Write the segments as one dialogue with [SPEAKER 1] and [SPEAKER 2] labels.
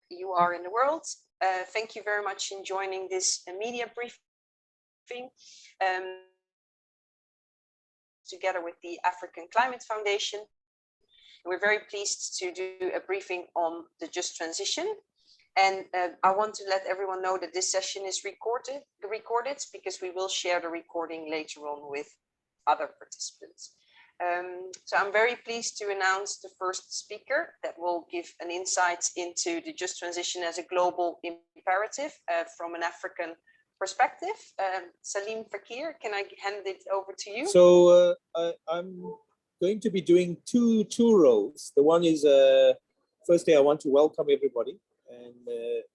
[SPEAKER 1] you are in the world. Thank you very much in joining this media briefing together with the African Climate Foundation. We're very pleased to do a briefing on the just transition. And I want to let everyone know that this session is recorded because we will share the recording later on with other participants. So I'm very pleased to announce the first speaker that will give an insight into the just transition as a global imperative from an African perspective. Salim Fakir, can I hand it over to you?
[SPEAKER 2] So I'm going to be doing two roles. The one is, firstly, I want to welcome everybody, and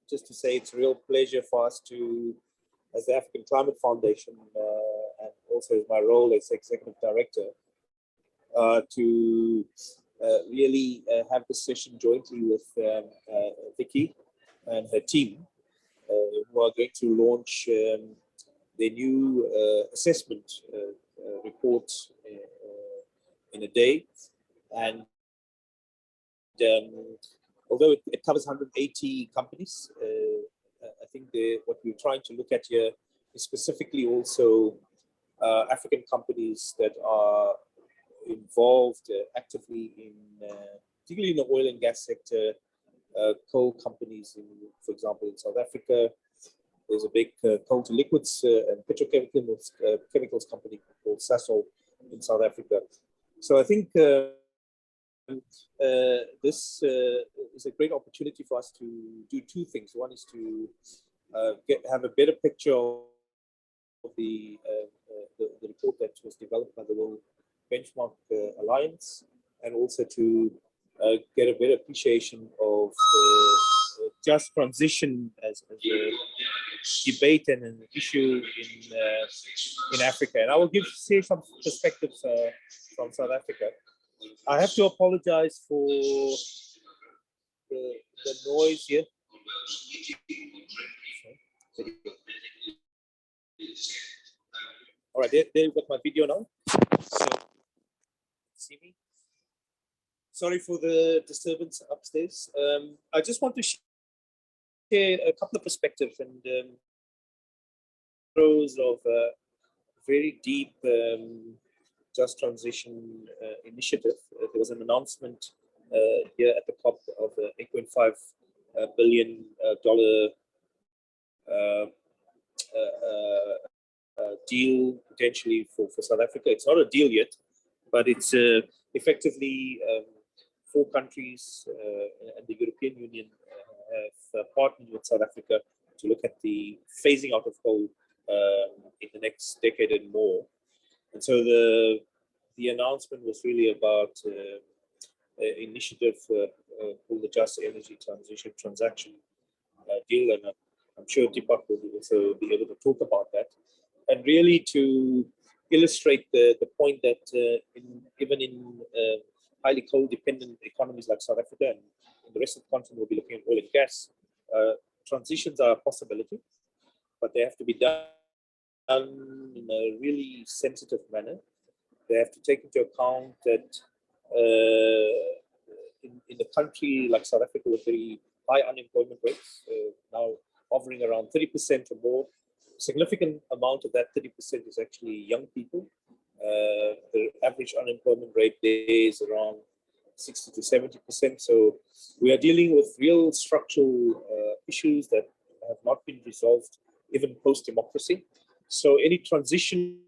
[SPEAKER 2] just to say it's a real pleasure for us to, as the African Climate Foundation, and also as my role as Executive Director, to really have this session jointly with Vicky and her team, who are going to launch their new assessment report in a day. And although it covers 180 companies, I think what we're trying to look at here is specifically also African companies that are involved actively in, particularly in the oil and gas sector, coal companies, for example, in South Africa. There's a big coal to liquids and petrochemicals chemicals company called Sasol in South Africa. So I think this is a great opportunity for us to do two things. One is to have a better picture of the report that was developed by the World Benchmark Alliance, and also to get a better appreciation of just transition as a debate and an issue in Africa. And I will share some perspectives from South Africa. I have to apologize for the noise here. All right, there you've got my video now. So, see me? Sorry for the disturbance upstairs. I just want to share a couple of perspectives and pros of a very deep just transition initiative. There was an announcement here at the COP of $8.5 billion deal potentially for South Africa. It's not a deal yet, but it's effectively 4 countries and the European Union have partnered with South Africa to look at the phasing out of coal in the next decade and more. And so the announcement was really about an initiative called the Just Energy Transition Transaction Deal, and I'm sure Deepak will also be able to talk about that. And really to illustrate the point that even in highly coal-dependent economies like South Africa and the rest of the continent, will be looking at oil and gas. Transitions are a possibility, but they have to be done in a really sensitive manner. They have to take into account that in a country like South Africa with very high unemployment rates, now hovering around 30% or more, a significant amount of that 30% is actually young people. The average unemployment rate there is around 60 to 70%. So we are dealing with real structural issues that have not been resolved even post-democracy. So any transition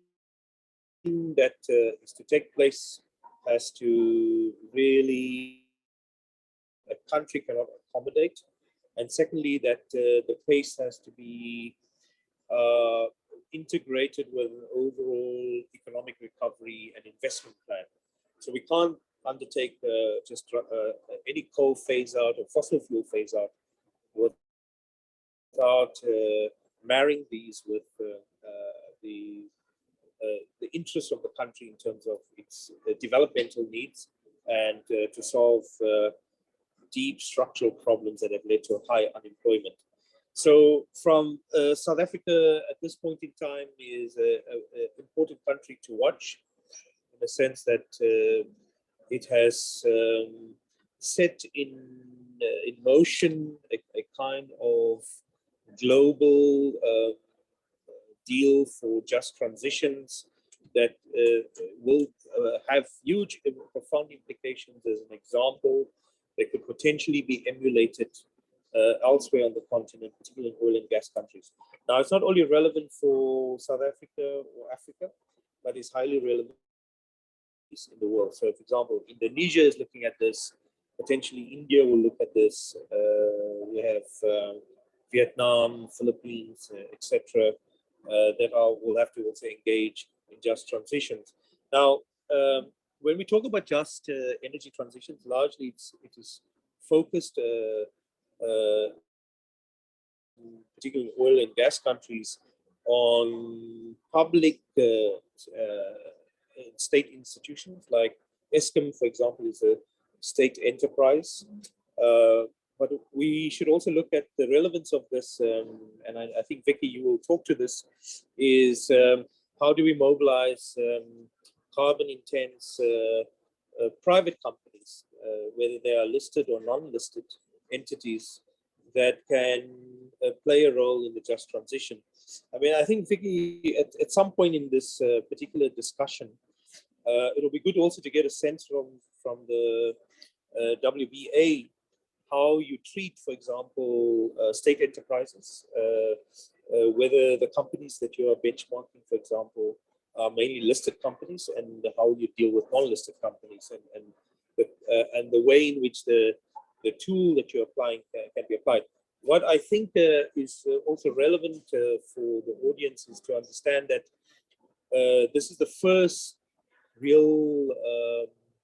[SPEAKER 2] that is to take place has to really, a country cannot accommodate. And secondly, that the pace has to be integrated with an overall economic recovery and investment plan. So we can't undertake just any coal phase out or fossil fuel phase out without marrying these with the interests of the country in terms of its developmental needs and to solve deep structural problems that have led to high unemployment. So from South Africa at this point in time is an important country to watch, in the sense that it has set in motion a kind of global deal for just transitions that will have huge, profound implications. As an example, they could potentially be emulated elsewhere on the continent, particularly in oil and gas countries. Now, it's not only relevant for South Africa or Africa, but it's highly relevant in the world. So, for example, Indonesia is looking at this. Potentially, India will look at this. We have Vietnam, Philippines, etc., that will have to also engage in just transitions. Now, when we talk about just energy transitions, largely it is focused, particularly oil and gas countries, on public state institutions like Eskom, for example, is a state enterprise. But we should also look at the relevance of this, and I think, Vicky, you will talk to this, is how do we mobilize carbon-intense private companies, whether they are listed or non-listed entities, that can play a role in the just transition. I mean, I think, Vicky, at some point in this particular discussion, it'll be good also to get a sense from the WBA how you treat, for example, state enterprises, whether the companies that you are benchmarking, for example, are mainly listed companies, and how you deal with non-listed companies, and the way in which the tool that you're applying can be applied. What I think is also relevant for the audience is to understand that this is the first real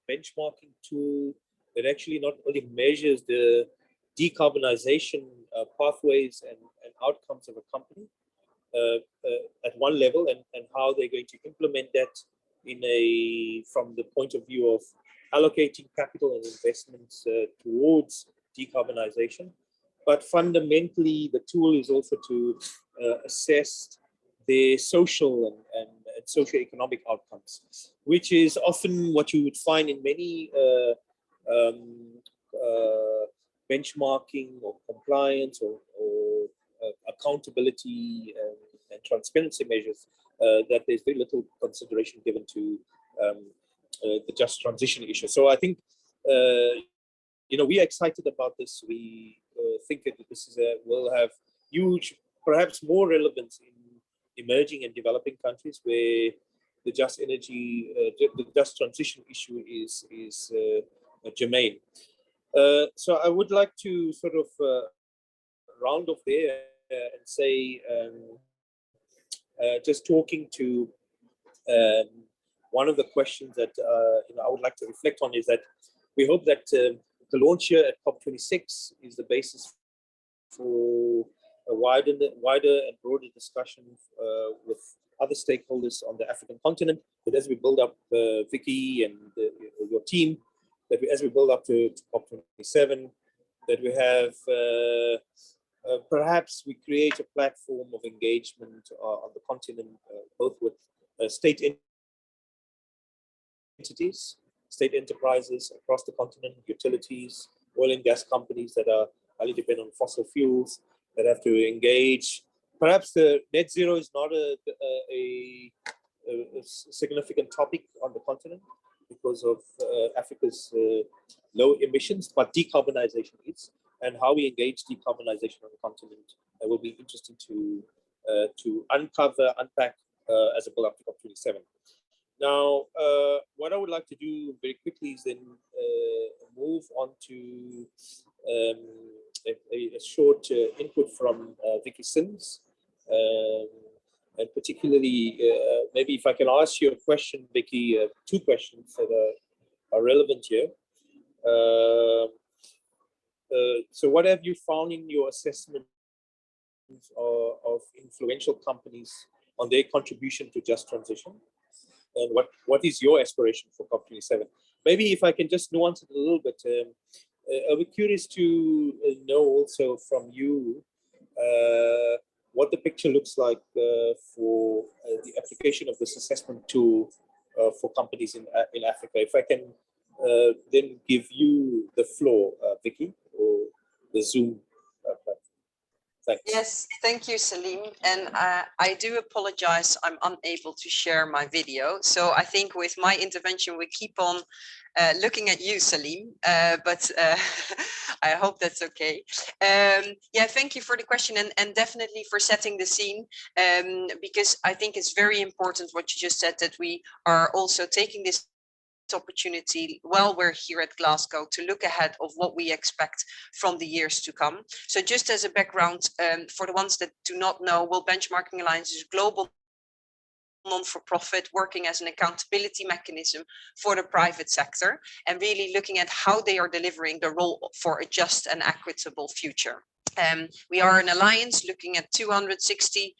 [SPEAKER 2] benchmarking tool that actually not only measures the decarbonization pathways and outcomes of a company at one level, and how they're going to implement that from the point of view of allocating capital and investments towards decarbonization. But fundamentally, the tool is also to assess the social and socioeconomic outcomes, which is often what you would find in many benchmarking or compliance or accountability and transparency measures, that there's very little consideration given to the just transition issue. So I think, we are excited about this. We think that this will have huge, perhaps more relevance in emerging and developing countries, where the just energy, the just transition issue is germane. So I would like to sort of round off there and say, just talking to one of the questions that I would like to reflect on is that we hope that the launch here at COP26 is the basis for a wider and broader discussion with other stakeholders on the African continent. But as we build up, Vicky and your team, that as we build up to COP27, that we have perhaps we create a platform of engagement on the continent, both with state entities, state enterprises across the continent, utilities, oil and gas companies that are highly dependent on fossil fuels, that have to engage. Perhaps the net zero is not a significant topic on the continent because of Africa's low emissions, but decarbonization is, and how we engage decarbonization on the continent will be interesting to uncover, unpack as a build up to COP27. Now, what I would like to do very quickly is then move on to a short input from Vicky Sims, and particularly, maybe if I can ask you a question, Vicky, two questions that are relevant here. So what have you found in your assessment of influential companies on their contribution to just transition? And what is your aspiration for COP27? Maybe if I can just nuance it a little bit, I'll be curious to know also from you what the picture looks like for the application of this assessment tool for companies in Africa. If I can then give you the floor, Vicky, or the Zoom platform. Thanks.
[SPEAKER 1] Yes, thank you, Salim. And I do apologize, I'm unable to share my video. So I think with my intervention, we keep on looking at you, Salim, but I hope that's okay. Yeah, thank you for the question and definitely for setting the scene, because I think it's very important what you just said, that we are also taking this opportunity while we're here at Glasgow to look ahead of what we expect from the years to come. So just as a background, for the ones that do not know, World Benchmarking Alliance is a global non-for-profit working as an accountability mechanism for the private sector and really looking at how they are delivering the role for a just and equitable future. We are an alliance looking at 260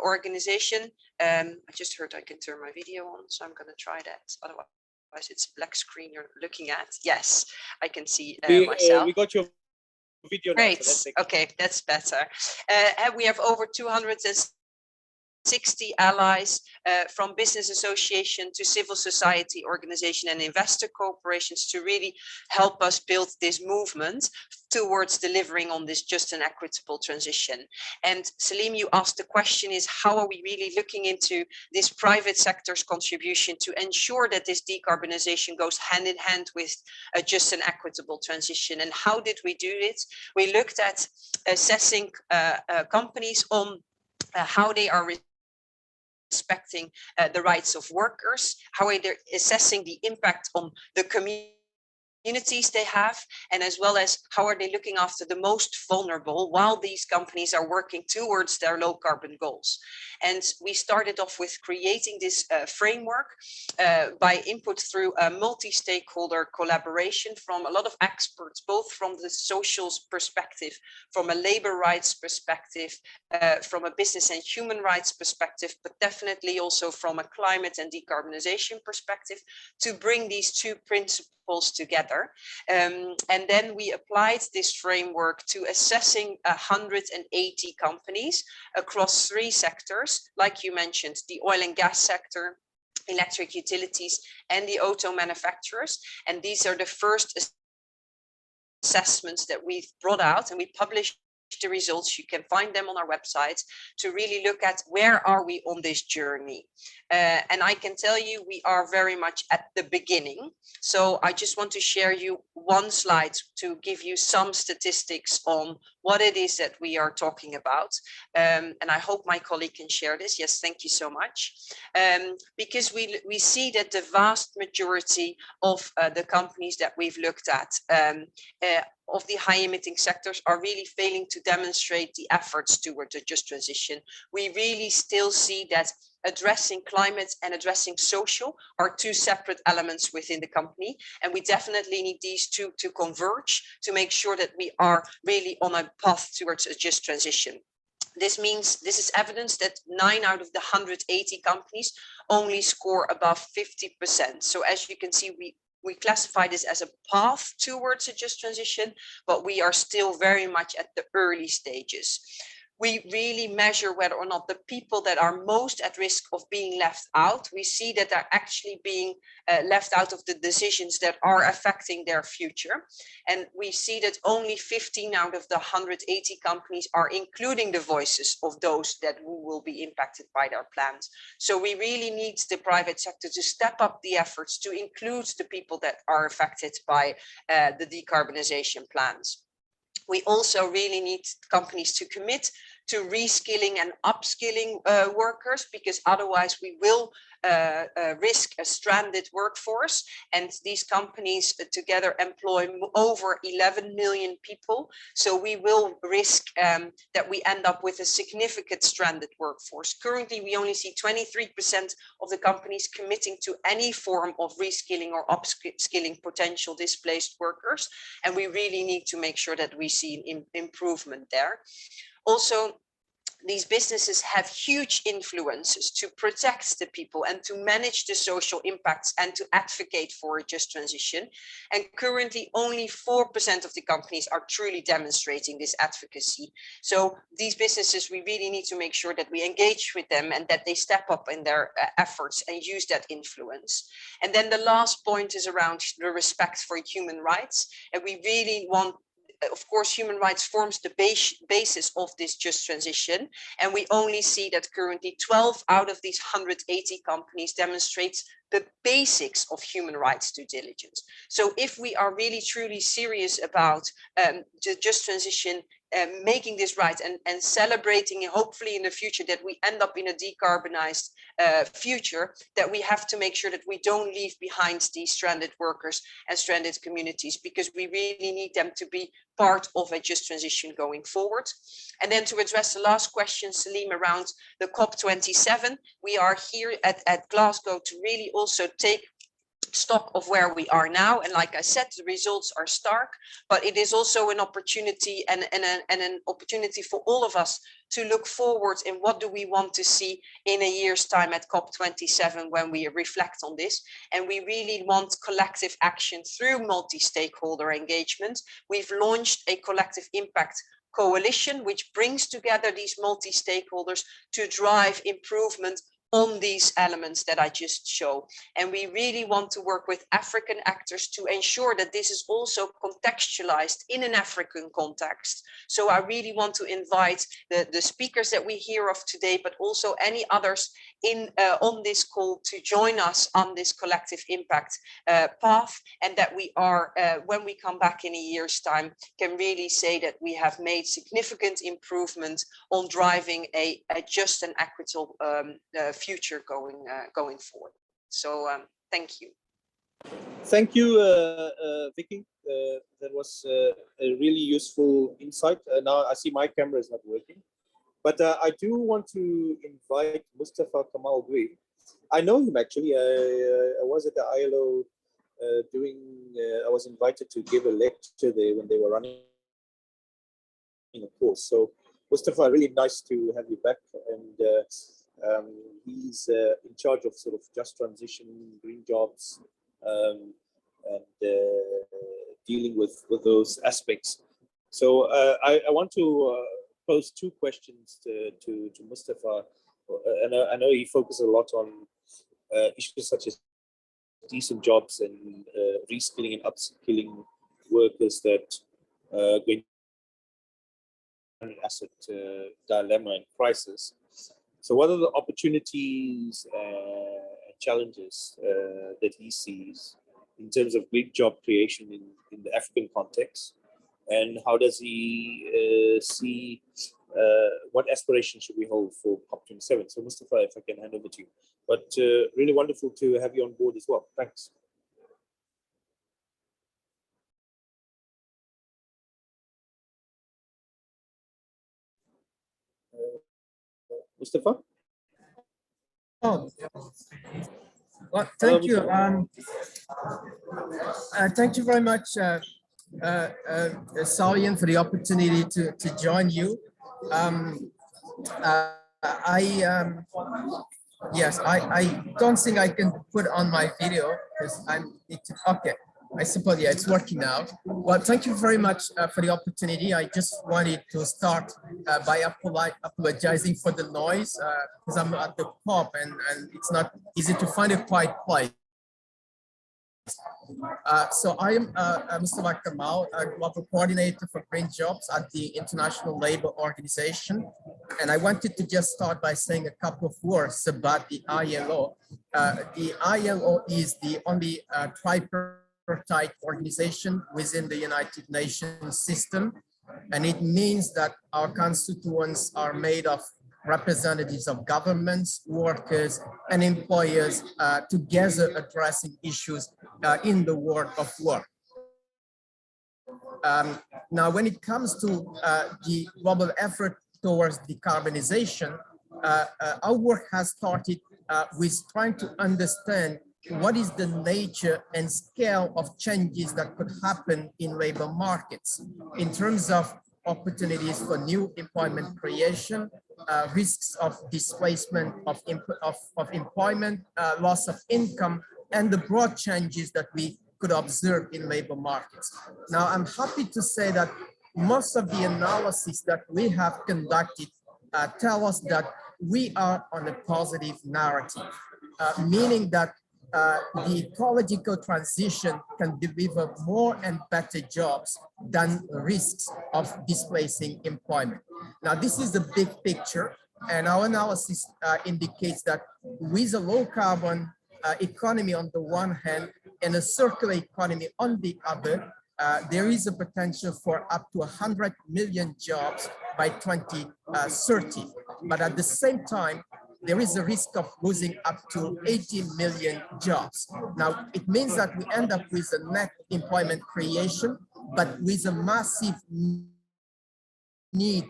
[SPEAKER 1] organization. I just heard I can turn my video on, so I'm going to try that. Otherwise, it's black screen you're looking at. Yes, I can see myself.
[SPEAKER 2] We got your video now.
[SPEAKER 1] Great. So okay, that's better. We have over 260 allies, from business association to civil society organization and investor corporations, to really help us build this movement towards delivering on this just and equitable transition. And Salim, you asked the question is, how are we really looking into this private sector's contribution to ensure that this decarbonization goes hand in hand with a just and equitable transition? And how did we do it? We looked at assessing companies on how they are respecting the rights of workers, how they're assessing the impact on the communities they have, and as well as how are they looking after the most vulnerable while these companies are working towards their low carbon goals. And we started off with creating this framework by input through a multi-stakeholder collaboration from a lot of experts, both from the social perspective, from a labor rights perspective, from a business and human rights perspective, but definitely also from a climate and decarbonization perspective, to bring these two principles together. And then we applied this framework to assessing 180 companies across 3 sectors, like you mentioned, the oil and gas sector, electric utilities, and the auto manufacturers. And these are the first assessments that we've brought out, and we published the results. You can find them on our website to really look at where are we on this journey. And I can tell you we are very much at the beginning. So I just want to share you one slide to give you some statistics on what it is that we are talking about. And I hope my colleague can share this. Yes, thank you so much. Because we see that the vast majority of the companies that we've looked at of the high emitting sectors are really failing to demonstrate the efforts towards a just transition. We really still see that addressing climate and addressing social are 2 separate elements within the company. And we definitely need these two to converge to make sure that we are really on a path towards a just transition. This means this is evidence that 9 out of the 180 companies only score above 50%. So as you can see, we classify this as a path towards a just transition, but we are still very much at the early stages. We really measure whether or not the people that are most at risk of being left out, we see that they're actually being left out of the decisions that are affecting their future. And we see that only 15 out of the 180 companies are including the voices of those that will be impacted by their plans. So we really need the private sector to step up the efforts to include the people that are affected by the decarbonization plans. We also really need companies to commit to reskilling and upskilling workers, because otherwise we will risk a stranded workforce. And these companies together employ over 11 million people. So we will risk that we end up with a significant stranded workforce. Currently, we only see 23% of the companies committing to any form of reskilling or upskilling potential displaced workers. And we really need to make sure that we see an improvement there. Also, these businesses have huge influences to protect the people and to manage the social impacts and to advocate for a just transition. And currently only 4% of the companies are truly demonstrating this advocacy. So these businesses, we really need to make sure that we engage with them and that they step up in their efforts and use that influence. And then the last point is around the respect for human rights. And we really want of course, human rights forms the basis of this just transition. And we only see that currently 12 out of these 180 companies demonstrates the basics of human rights due diligence. So if we are really truly serious about the just transition, making this right and celebrating, hopefully in the future, that we end up in a decarbonized future, that we have to make sure that we don't leave behind these stranded workers and stranded communities, because we really need them to be part of a just transition going forward. And then to address the last question, Salim, around the COP27, we are here at Glasgow to really also take stock of where we are now. And like I said, the results are stark, but it is also an opportunity and an opportunity for all of us to look forward in what do we want to see in a year's time at COP27 when we reflect on this. And we really want collective action through multi-stakeholder engagement. We've launched a collective impact coalition, which brings together these multi-stakeholders to drive improvement on these elements that I just show. And we really want to work with African actors to ensure that this is also contextualized in an African context. So I really want to invite the speakers that we hear of today, but also any others on this call to join us on this collective impact path, and that we are, when we come back in a year's time, can really say that we have made significant improvement on driving a just and equitable future going forward. So thank you.
[SPEAKER 2] Thank you, Vicky. That was a really useful insight. Now I see my camera is not working, but I do want to invite Mustafa Kamal Gui. I know him actually. I was at the ILO I was invited to give a lecture there when they were running a course. So Mustafa, really nice to have you back. And he's in charge of sort of just transition, green jobs, and dealing with those aspects. So I want to pose two questions to Mustafa. And I know he focuses a lot on issues such as decent jobs and reskilling and upskilling workers that are going to be an asset dilemma and crisis. So what are the opportunities and challenges that he sees in terms of great job creation in the African context? And how does he see, what aspirations should we hold for COP27? So Mustafa, if I can hand over to you. But really wonderful to have you on board as well. Thanks. Mustafa?
[SPEAKER 3] Oh, well, thank you. Thank you very much, Salian, for the opportunity to join you. Yes, I don't think I can put on my video because I need to, okay. I suppose, yeah, it's working now. Well, thank you very much for the opportunity. I just wanted to start by apologizing for the noise because I'm at the COP and it's not easy to find a quiet place. So I am Mr. Kamal, Global Coordinator for Green Jobs at the International Labour Organization. And I wanted to just start by saying a couple of words about the ILO. The ILO is the only tripartite organization within the United Nations system. And it means that our constituents are made of representatives of governments, workers, and employers together addressing issues in the world of work. Now, when it comes to the global effort towards decarbonization, our work has started with trying to understand what is the nature and scale of changes that could happen in labor markets in terms of opportunities for new employment creation, risks of displacement of employment, loss of income, and the broad changes that we could observe in labor markets. Now, I'm happy to say that most of the analysis that we have conducted tell us that we are on a positive narrative, meaning that the ecological transition can deliver more and better jobs than risks of displacing employment. Now, this is the big picture, and our analysis indicates that with a low carbon economy on the one hand and a circular economy on the other, there is a potential for up to 100 million jobs by 2030. But at the same time, there is a risk of losing up to 80 million jobs. Now, it means that we end up with a net employment creation, but with a massive need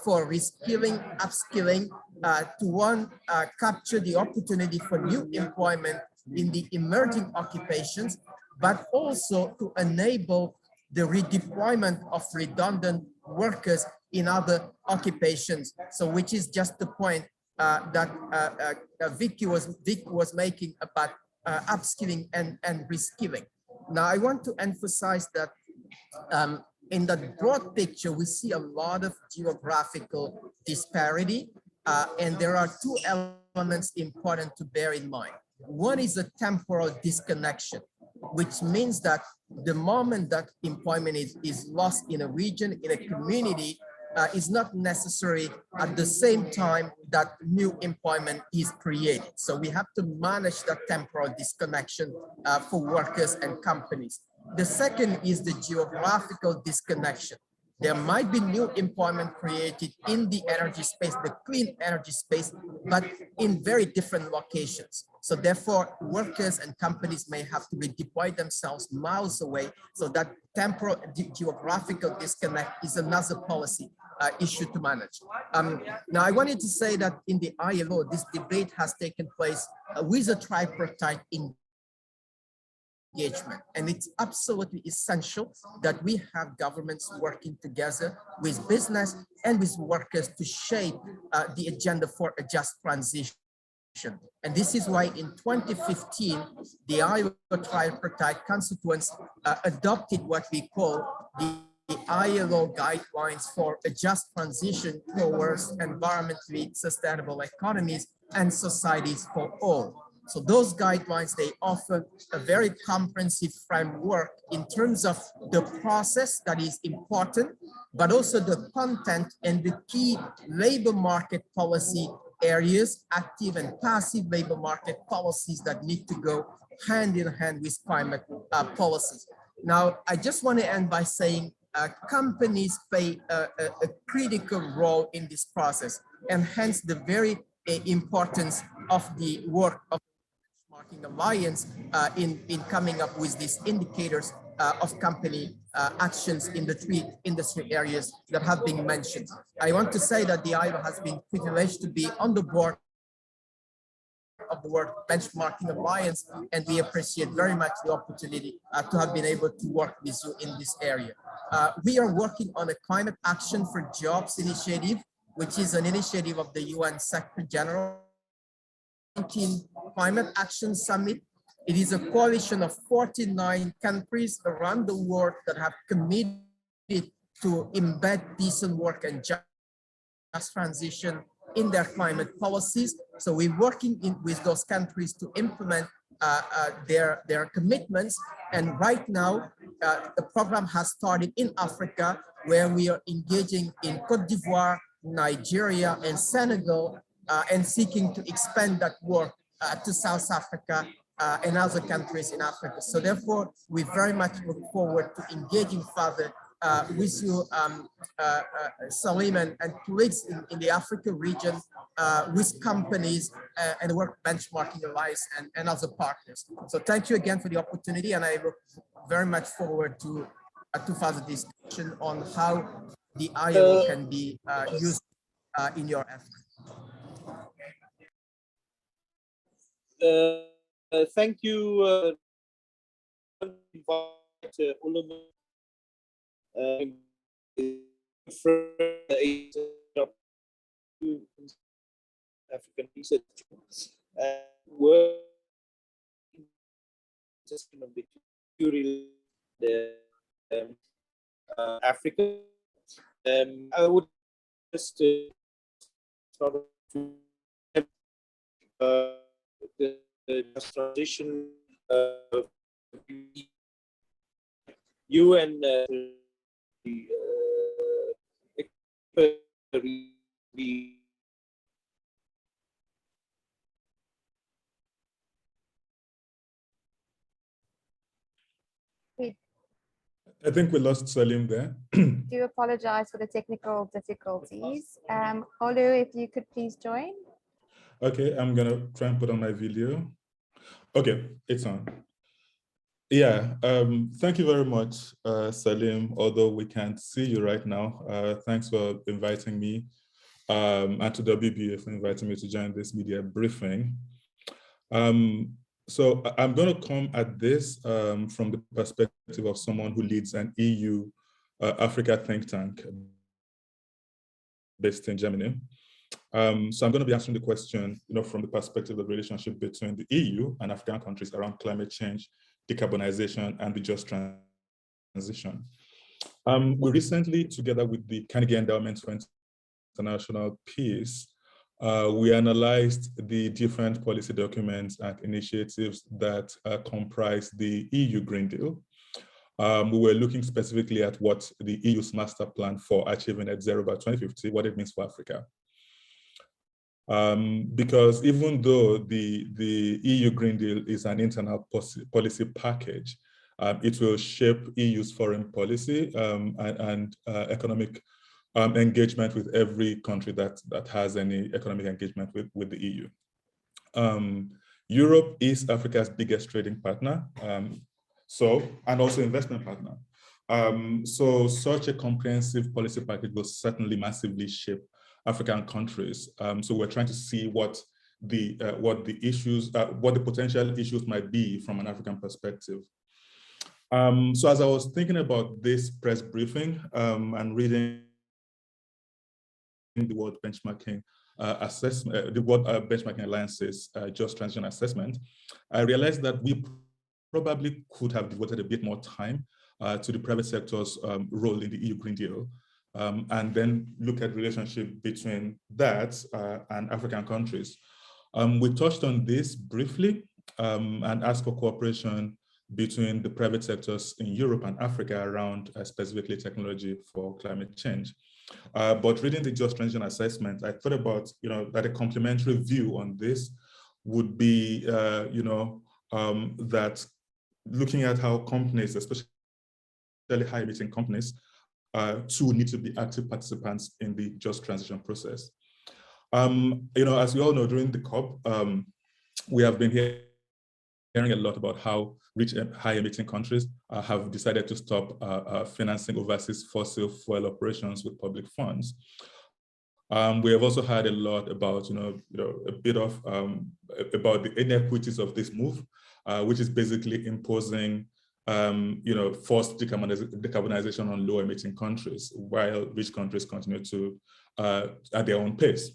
[SPEAKER 3] for reskilling, upskilling, to capture the opportunity for new employment in the emerging occupations, but also to enable the redeployment of redundant workers in other occupations. So, which is just the point that Vicky was making about upskilling and reskilling. Now, I want to emphasize that in the broad picture, we see a lot of geographical disparity, and there are two elements important to bear in mind. One is a temporal disconnection, which means that the moment that employment is lost in a region, in a community, is not necessary at the same time that new employment is created. So we have to manage that temporal disconnection for workers and companies. The second is the geographical disconnection. There might be new employment created in the energy space, the clean energy space, but in very different locations. So therefore, workers and companies may have to redeploy themselves miles away. So that temporal geographical disconnect is another policy issue to manage. Now, I wanted to say that in the ILO, this debate has taken place with a tripartite engagement. And it's absolutely essential that we have governments working together with business and with workers to shape the agenda for a just transition. And this is why in 2015, the ILO tripartite constituents adopted what we call the ILO guidelines for a just transition towards environmentally sustainable economies and societies for all. So those guidelines, they offer a very comprehensive framework in terms of the process that is important, but also the content and the key labor market policy areas, active and passive labor market policies that need to go hand in hand with climate policies. Now, I just want to end by saying companies play a critical role in this process, and hence the very importance of the work of Benchmarking Alliance in coming up with these indicators of company actions in the three industry areas that have been mentioned. I want to say that the ILO has been privileged to be on the board of the World Benchmarking Alliance, and we appreciate very much the opportunity to have been able to work with you in this area. We are working on a Climate Action for Jobs initiative, which is an initiative of the UN Secretary General Climate Action Summit. It is a coalition of 49 countries around the world that have committed to embed decent work and just transition in their climate policies. So we're working with those countries to implement their commitments. And right now, the program has started in Africa, where we are engaging in Cote d'Ivoire, Nigeria, and Senegal, and seeking to expand that work to South Africa and other countries in Africa. So therefore, we very much look forward to engaging further with you, Salim, and colleagues in the Africa region, with companies and the Work Benchmarking Alliance and other partners. So thank you again for the opportunity, and I look very much forward to further discussion on how the ILO can be used in your efforts.
[SPEAKER 2] Thank you. African research work system of the Africa. I would just sort of the just transition, you and the
[SPEAKER 4] We
[SPEAKER 5] I think we lost Salim there.
[SPEAKER 4] do apologize for the technical difficulties. Olu, if you could please join.
[SPEAKER 5] Okay, I'm gonna try and put on my video. Okay, it's on. Yeah, thank you very much, Salim, although we can't see you right now. Thanks for inviting me, and to WBA for inviting me to join this media briefing. So I'm going to come at this from the perspective of someone who leads an EU Africa think tank based in Germany. So I'm going to be answering the question, from the perspective of the relationship between the EU and African countries around climate change, decarbonization, and the just transition. We recently, together with the Carnegie Endowment for International Peace, we analyzed the different policy documents and initiatives that comprise the EU Green Deal. We were looking specifically at what the EU's master plan for achieving net zero by 2050, what it means for Africa. Because even though the EU Green Deal is an internal policy package, it will shape EU's foreign policy and economic engagement with every country that has any economic engagement with the EU. Europe is Africa's biggest trading partner, and also investment partner. So such a comprehensive policy package will certainly massively shape African countries. So we're trying to see what the potential issues might be from an African perspective. So as I was thinking about this press briefing and reading the World Benchmarking Assessment, the World Benchmarking Alliance's Just Transition Assessment, I realized that we probably could have devoted a bit more time to the private sector's role in the EU Green Deal, and then look at the relationship between that and African countries. We touched on this briefly and asked for cooperation between the private sectors in Europe and Africa around specifically technology for climate change. But reading the Just Transition Assessment, I thought about, that a complementary view on this would be, that looking at how companies, especially high-emitting companies, too need to be active participants in the just transition process. As we all know, during the COP, we have been hearing a lot about how rich and high-emitting countries have decided to stop financing overseas fossil fuel operations with public funds. We have also heard a lot about, a bit of about the inequities of this move, which is basically imposing, forced decarbonization on low-emitting countries, while rich countries continue to at their own pace.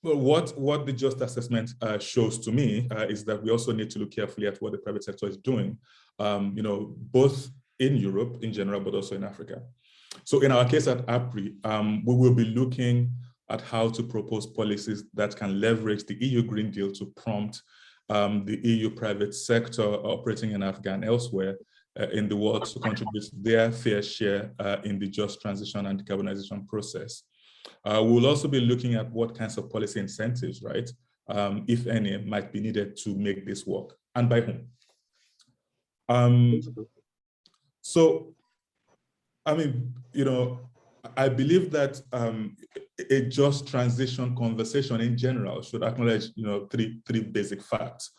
[SPEAKER 5] What the Just Assessment shows to me is that we also need to look carefully at what the private sector is doing, both in Europe in general, but also in Africa. So in our case at APRI, we will be looking at how to propose policies that can leverage the EU Green Deal to prompt the EU private sector operating in Africa and elsewhere in the world to contribute their fair share in the just transition and decarbonization process. We'll also be looking at what kinds of policy incentives, right, if any, might be needed to make this work, and by whom. So, I mean, I believe that a just transition conversation in general should acknowledge, three basic facts.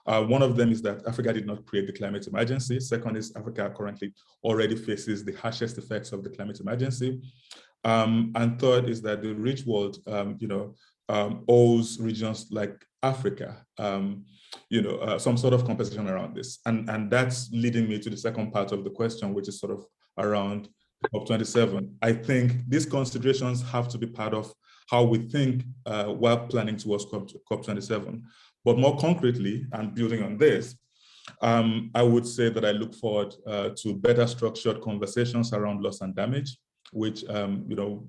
[SPEAKER 5] One of them is that Africa did not create the climate emergency. Second is Africa currently already faces the harshest effects of the climate emergency. And third is that the rich world, owes regions like Africa, some sort of compensation around this. And that's leading me to the second part of the question, which is sort of around COP27. I think these considerations have to be part of how we think while planning towards COP27. But more concretely, and building on this, I would say that I look forward to better structured conversations around loss and damage, which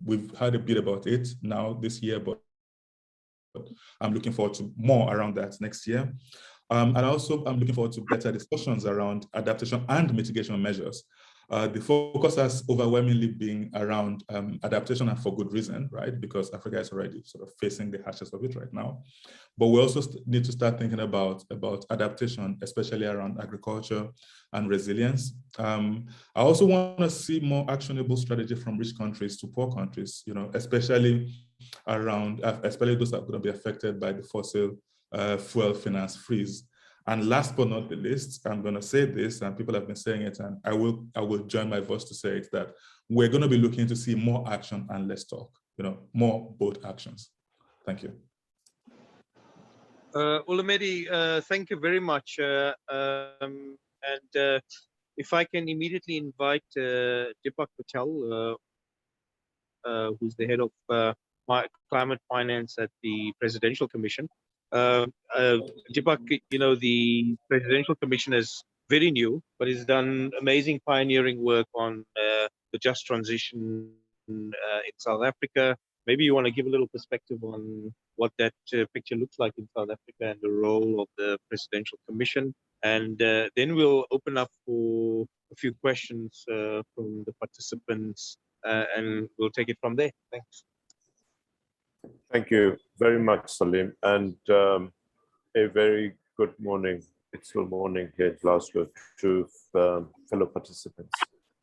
[SPEAKER 5] we've heard a bit about it now this year, but I'm looking forward to more around that next year. And also, I'm looking forward to better discussions around adaptation and mitigation measures. The focus has overwhelmingly been around adaptation, and for good reason, right? Because Africa is already sort of facing the hatches of it right now. But we also need to start thinking about adaptation, especially around agriculture and resilience. I also want to see more actionable strategy from rich countries to poor countries, especially around, especially those that are going to be affected by the fossil fuel finance freeze. And last but not the least, I'm going to say this, and people have been saying it, and I will join my voice to say it, that we're going to be looking to see more action and less talk, more bold actions. Thank you.
[SPEAKER 2] Olumide, thank you very much. If I can immediately invite Deepak Patel, who's the head of climate finance at the Presidential Commission. Deepak, the Presidential Commission is very new, but has done amazing pioneering work on the just transition in South Africa. Maybe you want to give a little perspective on what that picture looks like in South Africa and the role of the Presidential Commission. And then we'll open up for a few questions from the participants, and we'll take it from there. Thanks.
[SPEAKER 6] Thank you very much, Salim, and a very good morning. It's still morning here in Glasgow to fellow participants.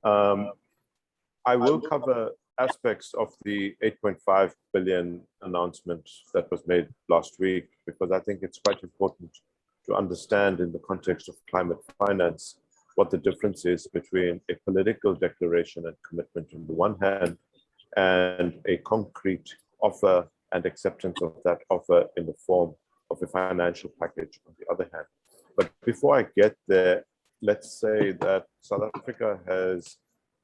[SPEAKER 6] I will cover aspects of the 8.5 billion announcement that was made last week, because I think it's quite important to understand in the context of climate finance what the difference is between a political declaration and commitment on the one hand, and a concrete offer and acceptance of that offer in the form of a financial package on the other hand. But before I get there, let's say that South Africa has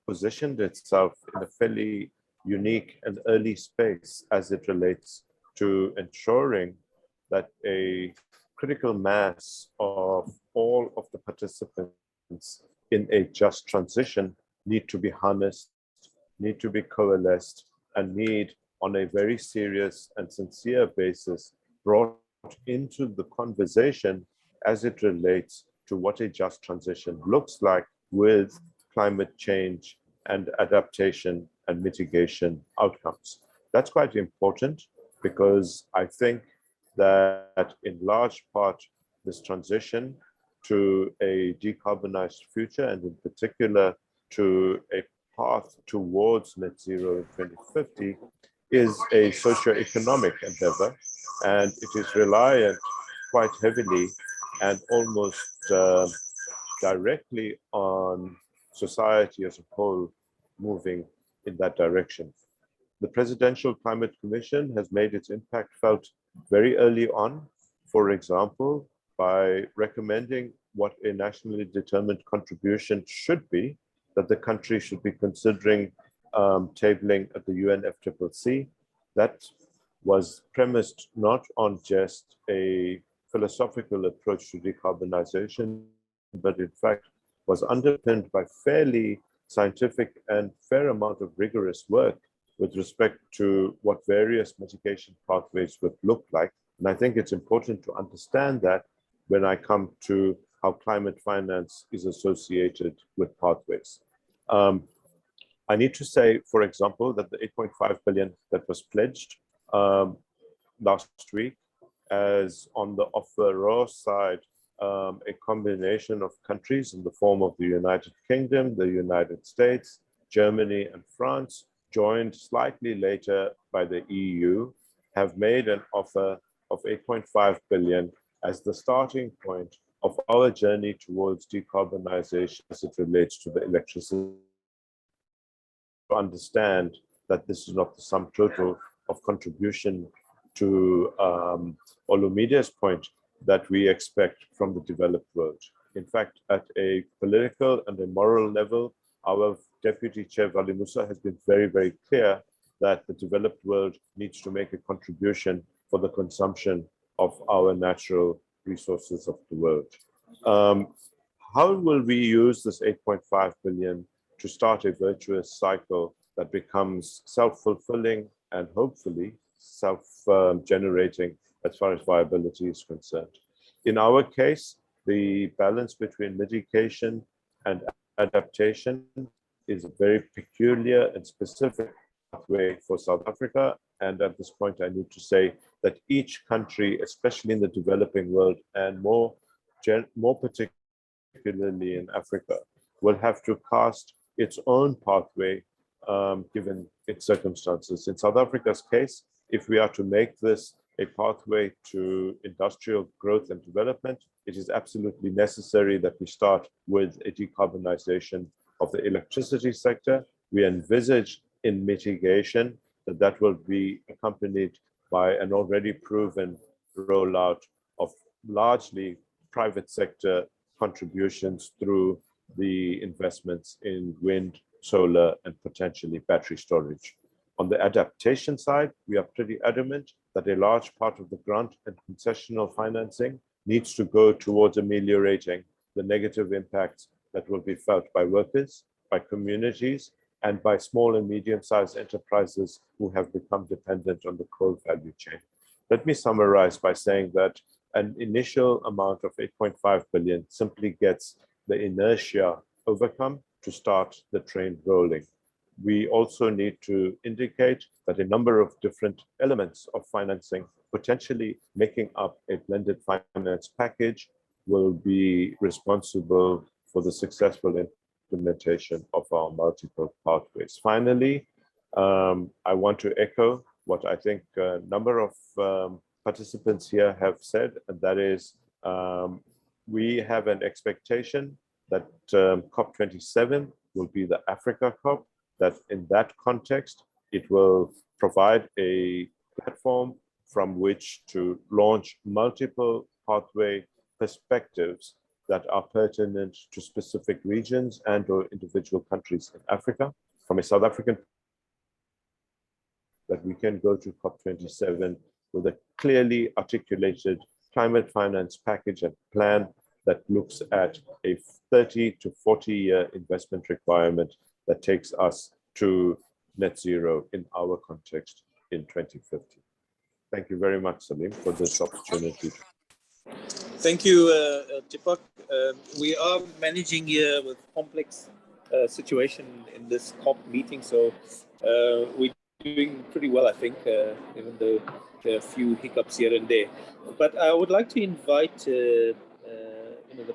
[SPEAKER 6] positioned itself in a fairly unique and early space as it relates to ensuring that a critical mass of all of the participants in a just transition need to be harnessed, need to be coalesced, and need on a very serious and sincere basis brought into the conversation as it relates to what a just transition looks like with climate change and adaptation and mitigation outcomes. That's quite important, because I think that in large part, this transition to a decarbonized future, and in particular to a path towards net zero in 2050, is a socio-economic endeavor, and it is reliant quite heavily and almost directly on society as a whole moving in that direction. The Presidential Climate Commission has made its impact felt very early on, for example, by recommending what a nationally determined contribution should be, that the country should be considering tabling at the UNFCCC. That was premised not on just a philosophical approach to decarbonization, but in fact was underpinned by fairly scientific and fair amount of rigorous work with respect to what various mitigation pathways would look like. And I think it's important to understand that when I come to how climate finance is associated with pathways. I need to say, for example, that the 8.5 billion that was pledged last week, as on the offeror side, a combination of countries in the form of the United Kingdom, the United States, Germany, and France, joined slightly later by the EU, have made an offer of 8.5 billion as the starting point of our journey towards decarbonization as it relates to the electricity. To understand that this is not the sum total of contribution to Olumide's point that we expect from the developed world. In fact, at a political and a moral level, our Deputy Chair Vali Musa has been very, very clear that the developed world needs to make a contribution for the consumption of our natural resources of the world. How will we use this 8.5 billion to start a virtuous cycle that becomes self-fulfilling and hopefully self-generating as far as viability is concerned. In our case, the balance between mitigation and adaptation is a very peculiar and specific pathway for South Africa. And at this point, I need to say that each country, especially in the developing world and more particularly in Africa, will have to cast its own pathway given its circumstances. In South Africa's case, if we are to make this a pathway to industrial growth and development, it is absolutely necessary that we start with a decarbonization of the electricity sector. We envisage in mitigation that will be accompanied by an already proven rollout of largely private sector contributions through the investments in wind, solar, and potentially battery storage. On the adaptation side, we are pretty adamant that a large part of the grant and concessional financing needs to go towards ameliorating the negative impacts that will be felt by workers, by communities, and by small and medium-sized enterprises who have become dependent on the coal value chain. Let me summarize by saying that an initial amount of 8.5 billion simply gets the inertia overcome to start the train rolling. We also need to indicate that a number of different elements of financing, potentially making up a blended finance package, will be responsible for the successful implementation of our multiple pathways. Finally, I want to echo what I think a number of participants here have said, and that is we have an expectation that COP27 will be the Africa COP, that in that context, it will provide a platform from which to launch multiple pathway perspectives that are pertinent to specific regions and or individual countries in Africa. From a South African, that we can go to COP27 with a clearly articulated climate finance package and plan that looks at a 30 to 40-year investment requirement that takes us to net zero in our context in 2050. Thank you very much, Salim, for this opportunity.
[SPEAKER 2] Thank you, Tipak. We are managing here with complex situation in this COP meeting, so we're doing pretty well, I think, even though there are a few hiccups here and there. But I would like to invite the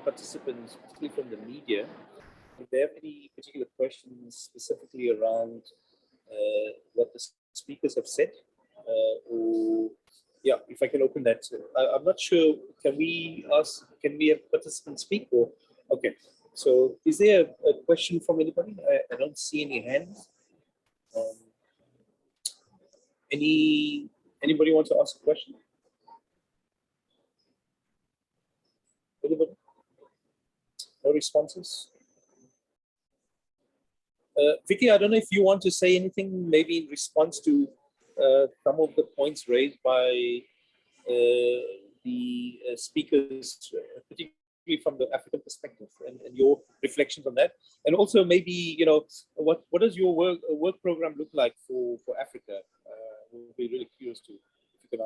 [SPEAKER 2] participants, particularly from the media, if they have any particular questions specifically around what the speakers have said, or yeah, if I can open that. I'm not sure, can we have participants speak, or okay. So is there a question from anybody? I don't see any hands. Anybody want to ask a question? Anybody? No responses? Vicky, I don't know if you want to say anything, maybe in response to some of the points raised by the speakers, particularly from the African perspective, and your reflections on that. And also maybe, what does your work program look like for Africa? We'll be really curious to, if you can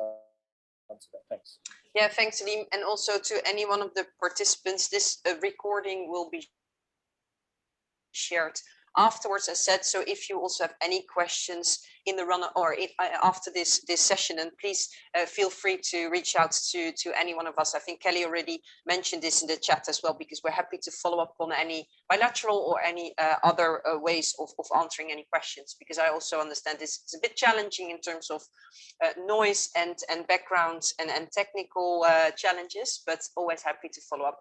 [SPEAKER 2] answer that. Thanks.
[SPEAKER 1] Yeah, thanks, Salim. And also to any one of the participants, this recording will be shared afterwards, as said. So if you also have any questions in the run or after this session, and please feel free to reach out to any one of us. I think Kelly already mentioned this in the chat as well, because we're happy to follow up on any bilateral or any other ways of answering any questions, because I also understand this is a bit challenging in terms of noise and backgrounds and technical challenges, but always happy to follow up.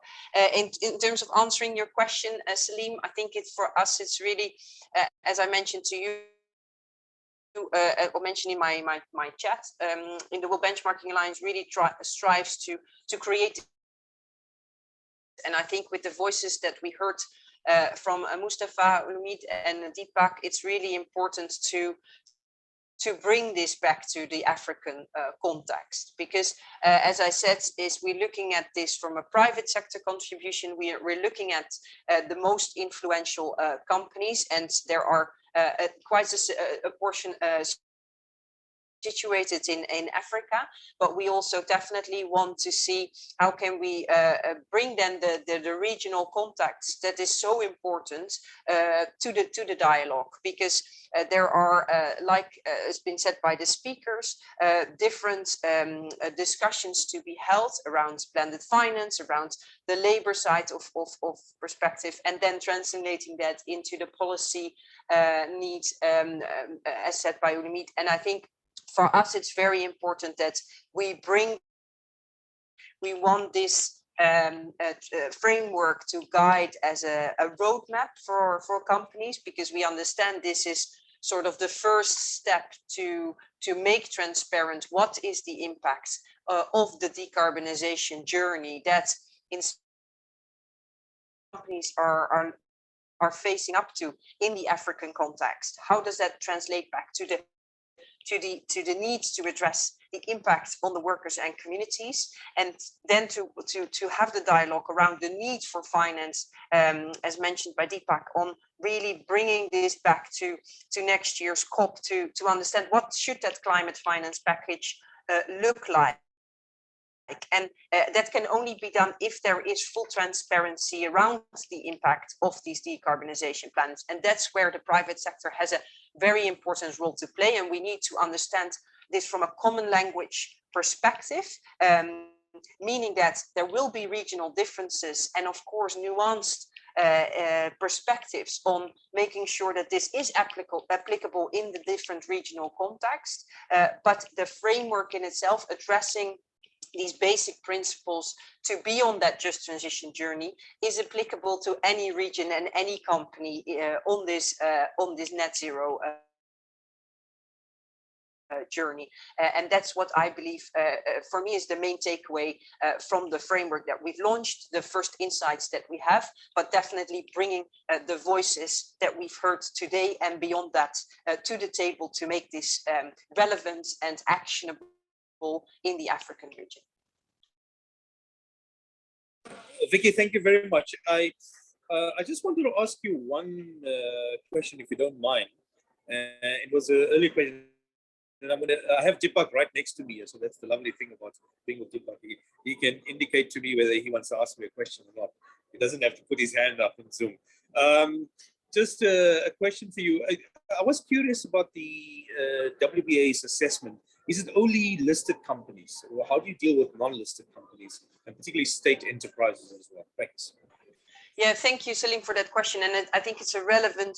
[SPEAKER 1] In terms of answering your question, Salim, I think for us, it's really, as I mentioned to you, or mentioned in my chat, in the World Benchmarking Alliance really strives to create, and I think with the voices that we heard from Mustafa, Umid, and Deepak, it's really important to bring this back to the African context, because as I said, we're looking at this from a private sector contribution. We're looking at the most influential companies, and there are quite a portion situated in Africa, but we also definitely want to see how can we bring then the regional contacts that is so important to the dialogue, because there are, like has been said by the speakers, different discussions to be held around blended finance, around the labor side of perspective, and then translating that into the policy needs, as said by Ulimit. And I think for us, it's very important that we want this framework to guide as a roadmap for companies, because we understand this is sort of the first step to make transparent what is the impact of the decarbonization journey that in companies are facing up to in the African context. How does that translate back to the needs to address the impact on the workers and communities, and then to have the dialogue around the need for finance, as mentioned by Deepak, on really bringing this back to next year's COP to understand what should that climate finance package look like. And that can only be done if there is full transparency around the impact of these decarbonization plans. And that's where the private sector has a very important role to play. And we need to understand this from a common language perspective, meaning that there will be regional differences and, of course, nuanced perspectives on making sure that this is applicable in the different regional contexts. But the framework in itself, addressing these basic principles to be on that just transition journey, is applicable to any region and any company on this net zero journey. And that's what I believe for me is the main takeaway from the framework that we've launched, the first insights that we have, but definitely bringing the voices that we've heard today and beyond that to the table to make this relevant and actionable in the African region.
[SPEAKER 2] Vicky, thank you very much. I just wanted to ask you one question, if you don't mind. It was an early question, and I have Deepak right next to me, so that's the lovely thing about being with Deepak. He can indicate to me whether he wants to ask me a question or not. He doesn't have to put his hand up in Zoom. Just a question for you. I was curious about the WBA's assessment. Is it only listed companies, or how do you deal with non-listed companies, and particularly state enterprises as well? Thanks.
[SPEAKER 1] Yeah, thank you, Salim, for that question. And I think it's a relevant,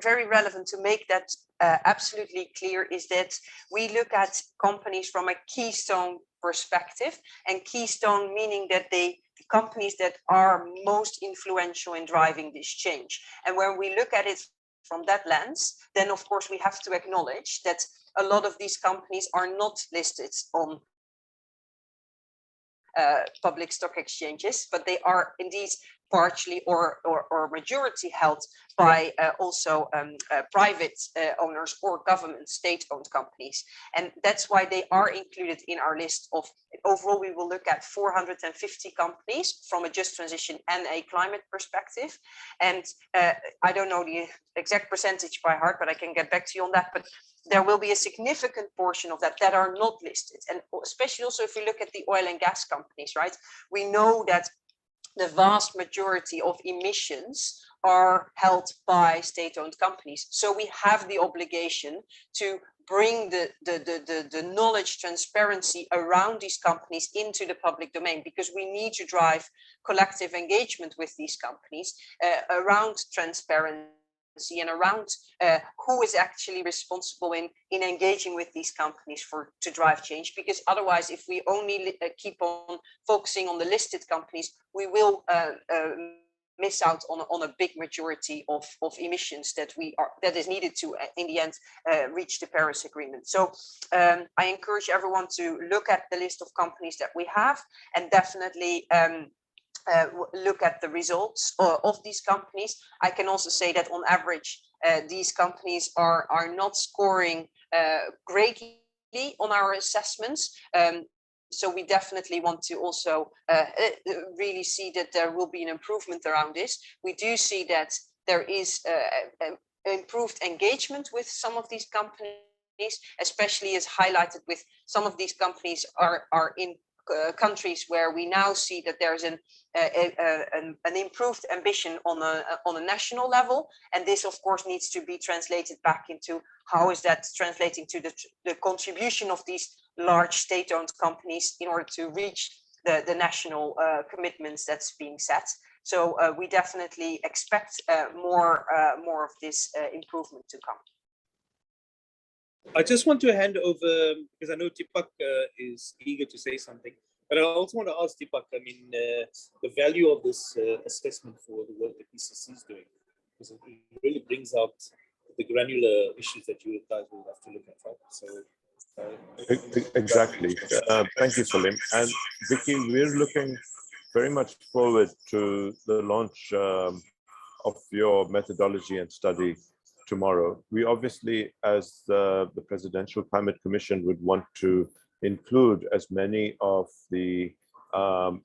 [SPEAKER 1] very relevant to make that absolutely clear, is that we look at companies from a keystone perspective, and keystone meaning that companies that are most influential in driving this change. And when we look at it from that lens, then of course we have to acknowledge that a lot of these companies are not listed on public stock exchanges, but they are indeed partially or majority held by also private owners or government state-owned companies. And that's why they are included in our list of, overall we will look at 450 companies from a just transition and a climate perspective. And I don't know the exact percentage by heart, but I can get back to you on that. But there will be a significant portion of that are not listed. And especially also if you look at the oil and gas companies, right? We know that the vast majority of emissions are held by state-owned companies. So we have the obligation to bring the knowledge transparency around these companies into the public domain, because we need to drive collective engagement with these companies around transparency and around who is actually responsible in engaging with these companies to drive change. Because otherwise, if we only keep on focusing on the listed companies, we will miss out on a big majority of emissions that is needed to in the end reach the Paris Agreement. So I encourage everyone to look at the list of companies that we have, and definitely look at the results of these companies. I can also say that on average, these companies are not scoring greatly on our assessments. So we definitely want to also really see that there will be an improvement around this. We do see that there is improved engagement with some of these companies especially as highlighted with some of these companies are in countries where we now see that there's an improved ambition on a national level, and this of course needs to be translated back into how is that translating to the contribution of these large state-owned companies in order to reach the national commitments that's being set. So we definitely expect more of this improvement to come.
[SPEAKER 2] I just want to hand over, because I know Deepak is eager to say something, but I also want to ask Deepak, I mean, the value of this assessment for the work that PCC is doing, because it really brings out the granular issues that you guys will have to look at, right? So,
[SPEAKER 6] exactly. Thank you, Salim. And Vicky, we're looking very much forward to the launch of your methodology and study tomorrow. We obviously, as the Presidential Climate Commission, would want to include as many of the,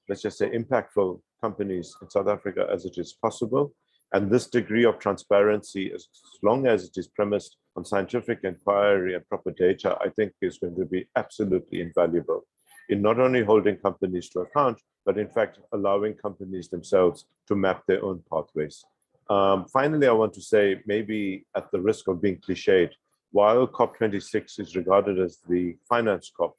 [SPEAKER 6] let's just say, impactful companies in South Africa as it is possible. And this degree of transparency, as long as it is premised on scientific inquiry and proper data, I think is going to be absolutely invaluable in not only holding companies to account, but in fact, allowing companies themselves to map their own pathways. Finally, I want to say, maybe at the risk of being cliched, while COP26 is regarded as the finance COP,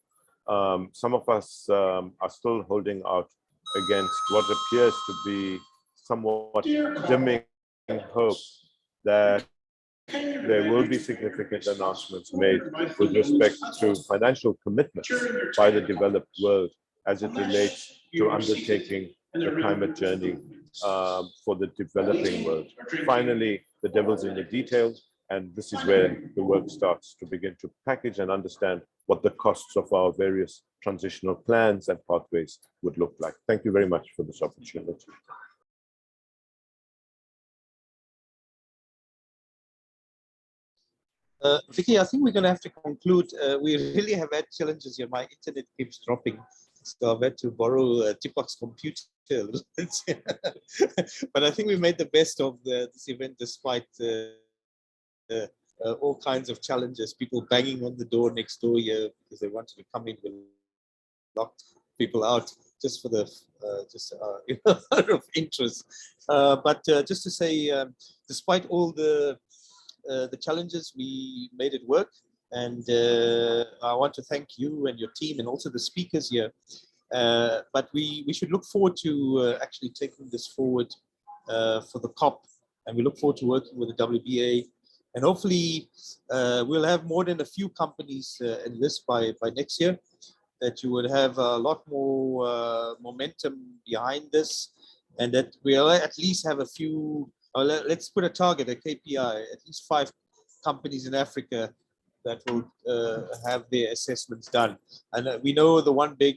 [SPEAKER 6] some of us are still holding out against what appears to be somewhat dimming hope that there will be significant announcements made with respect to financial commitments by the developed world as it relates to undertaking the climate journey for the developing world. Finally, the devil's in the details, and this is where the work starts to begin to package and understand what the costs of our various transitional plans and pathways would look like. Thank you very much for this opportunity.
[SPEAKER 7] Vicky, I think we're going to have to conclude. We really have had challenges here. My internet keeps dropping, so I've had to borrow Deepak's computer a little bit. But I think we made the best of this event despite all kinds of challenges. People banging on the door next door here because they wanted to come in, but locked people out just for the out of interest. But just to say, despite all the challenges, we made it work, and I want to thank you and your team and also the speakers here. But we should look forward to actually taking this forward for the COP, and we look forward to working with the WBA, and hopefully we'll have more than a few companies in this by next year, that you would have a lot more momentum behind this, and that we'll at least have a few. Let's put a target, a KPI, at least 5 companies in Africa that will have their assessments done. And we know the one big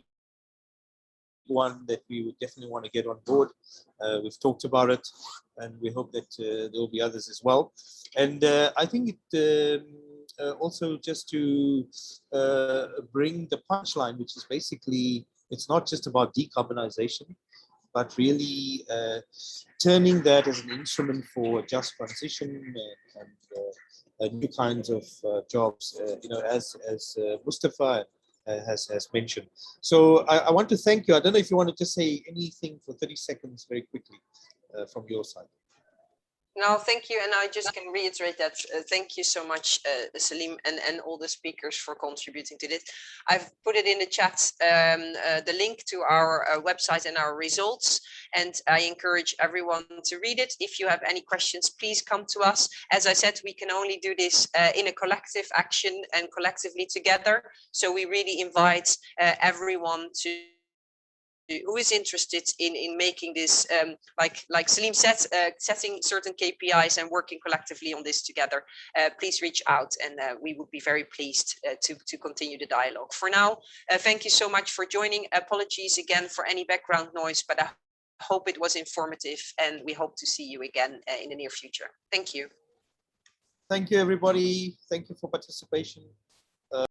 [SPEAKER 7] one that we would definitely want to get on board. We've talked about it, and we hope that there will be others as well. And I think it also just to bring the punchline, which is basically, it's not just about decarbonization, but really turning that as an instrument for just transition and new kinds of jobs, as Mustafa has mentioned. So I want to thank you. I don't know if you want to just say anything for 30 seconds very quickly from your side.
[SPEAKER 1] No, thank you. And I just can reiterate that. Thank you so much, Salim, and all the speakers for contributing to this. I've put it in the chat, the link to our website and our results. And I encourage everyone to read it. If you have any questions, please come to us. As I said, we can only do this in a collective action and collectively together. So we really invite everyone who is interested in making this, like Salim said, setting certain KPIs and working collectively on this together. Please reach out, and we would be very pleased to continue the dialogue. For now, thank you so much for joining. Apologies again for any background noise, but I hope it was informative, and we hope to see you again in the near future. Thank you.
[SPEAKER 7] Thank you, everybody. Thank you for participation.